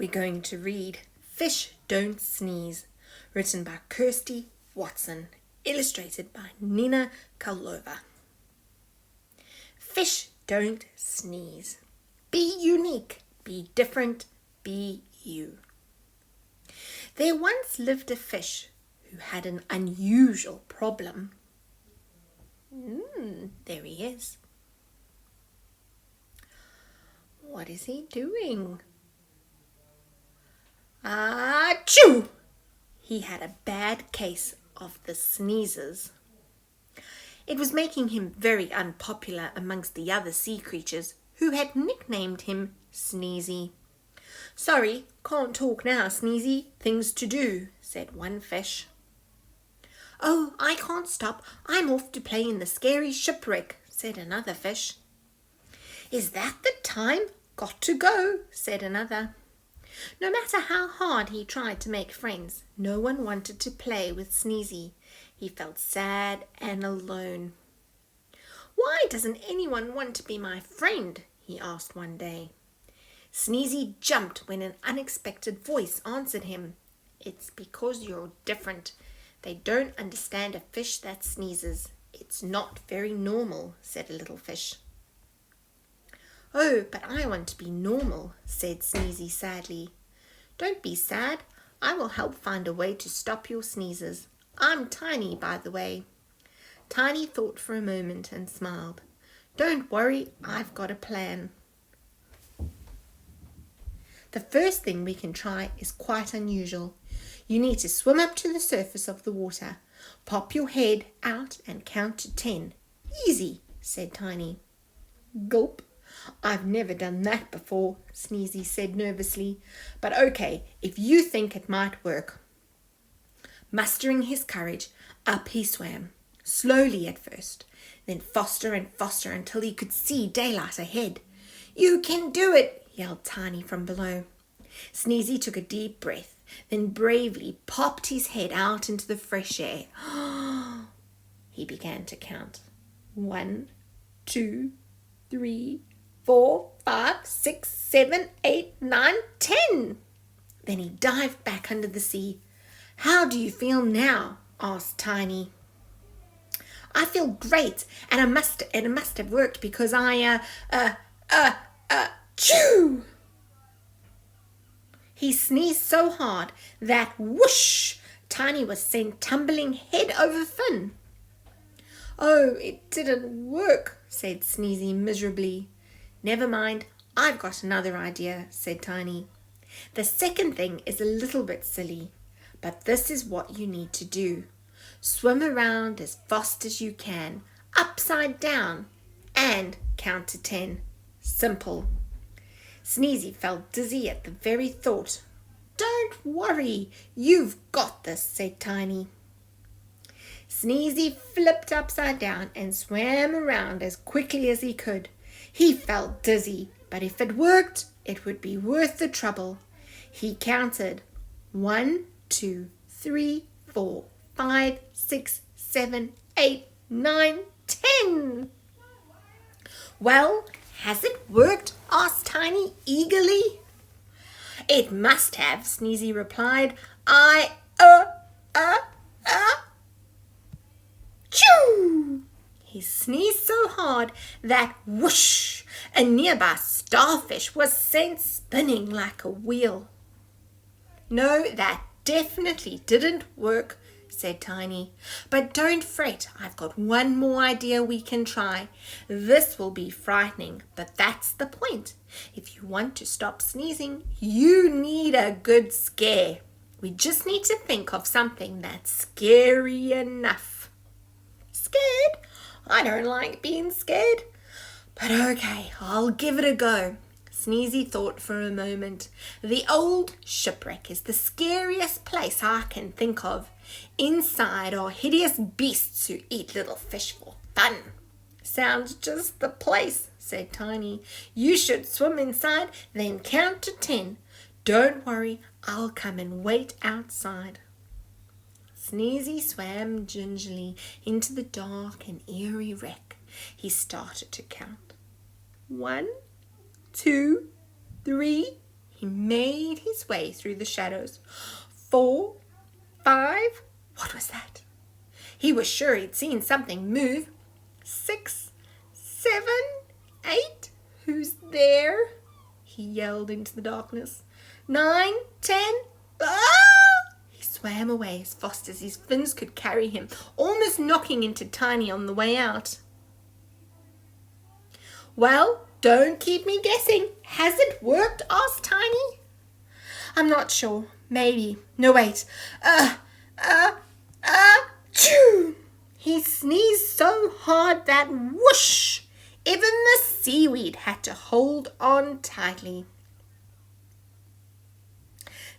we're going to read Fish Don't Sneeze, written by Kirstie, illustrated by Nina Karlova. Fish don't sneeze. Be unique, be different, be you. There once lived a fish who had an unusual problem. There he is. What is he doing? Achoo! He had a bad case of the sneezes. It was making him very unpopular amongst the other sea creatures who had nicknamed him Sneezy. "Sorry, can't talk now, Sneezy. Things to do," said one fish. "Oh, I can't stop. I'm off to play in the scary shipwreck," said another fish. "Is that the time? Got to go," said another. No matter how hard he tried to make friends, no one wanted to play with Sneezy. He felt sad and alone. "Why doesn't anyone want to be my friend?" he asked one day. Sneezy jumped when an unexpected voice answered him. "It's because you're different. They don't understand a fish that sneezes. It's not very normal," said a little fish. "Oh, but I want to be normal," said Sneezy sadly. "Don't be sad. I will help find a way to stop your sneezes. I'm Tiny, by the way." Tiny thought for a moment and smiled. "Don't worry, I've got a plan. The first thing we can try is quite unusual. You need to swim up to the surface of the water, pop your head out and count to 10. Easy," said Tiny. "Gulp. I've never done that before," Sneezy said nervously. "But okay, if you think it might work." Mustering his courage, up he swam, slowly at first, then faster and faster until he could see daylight ahead. "You can do it," yelled Tiny from below. Sneezy took a deep breath, then bravely popped his head out into the fresh air. He began to count. 1, 2, 3, 4, 5, 6, 7, 8, 9, 10. Then he dived back under the sea. "How do you feel now?" asked Tiny. "I feel great, and it must have worked because chew!" He sneezed so hard that whoosh, Tiny was sent tumbling head over fin. "Oh, it didn't work," said Sneezy miserably. "Never mind, I've got another idea," said Tiny. "The second thing is a little bit silly, but this is what you need to do. Swim around as fast as you can, upside down, and count to 10. Simple." Sneezy felt dizzy at the very thought. "Don't worry, you've got this," said Tiny. Sneezy flipped upside down and swam around as quickly as he could. He felt dizzy, but if it worked, it would be worth the trouble. He counted 1, 2, 3, 4, 5, 6, 7, 8, 9, 10. "Well, has it worked?" asked Tiny eagerly. "It must have," Sneezy replied. Chew! He sneezed so hard that whoosh, a nearby starfish was sent spinning like a wheel. "No, that definitely didn't work," said Tiny. "But don't fret, I've got one more idea we can try. This will be frightening, but that's the point. If you want to stop sneezing, you need a good scare. We just need to think of something that's scary enough." "Scared? I don't like being scared. But okay, I'll give it a go." Sneezy thought for a moment. "The old shipwreck is the scariest place I can think of. Inside are hideous beasts who eat little fish for fun." "Sounds just the place," said Tiny. "You should swim inside, then count to 10. Don't worry, I'll come and wait outside." Sneezy swam gingerly into the dark and eerie wreck. He started to count. 1, 2, 3. He made his way through the shadows. 4, 5, what was that? He was sure he'd seen something move. 6, 7, 8, who's there? He yelled into the darkness. 9, 10, ah! He swam away as fast as his fins could carry him, almost knocking into Tiny on the way out. Well, don't keep me guessing. Has it worked? Asked Tiny. I'm not sure. Maybe. No, wait. Achoo! He sneezed so hard that whoosh! Even the seaweed had to hold on tightly.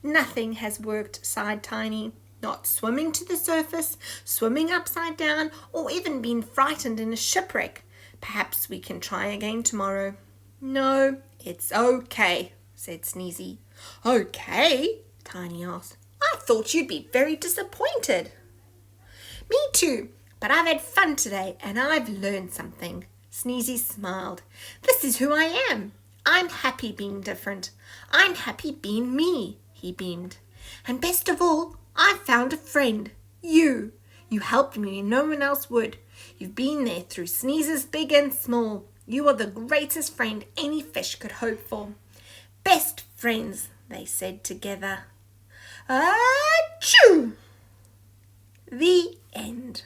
Nothing has worked, sighed Tiny. Not swimming to the surface, swimming upside down, or even being frightened in a shipwreck. Perhaps we can try again tomorrow. No, it's okay, said Sneezy. Okay? Tiny asked. I thought you'd be very disappointed. Me too, but I've had fun today and I've learned something. Sneezy smiled. This is who I am. I'm happy being different. I'm happy being me, he beamed. And best of all, I found a friend. You. You helped me when no one else would. You've been there through sneezes big and small. You are the greatest friend any fish could hope for. Best friends, they said together. Achoo! The end.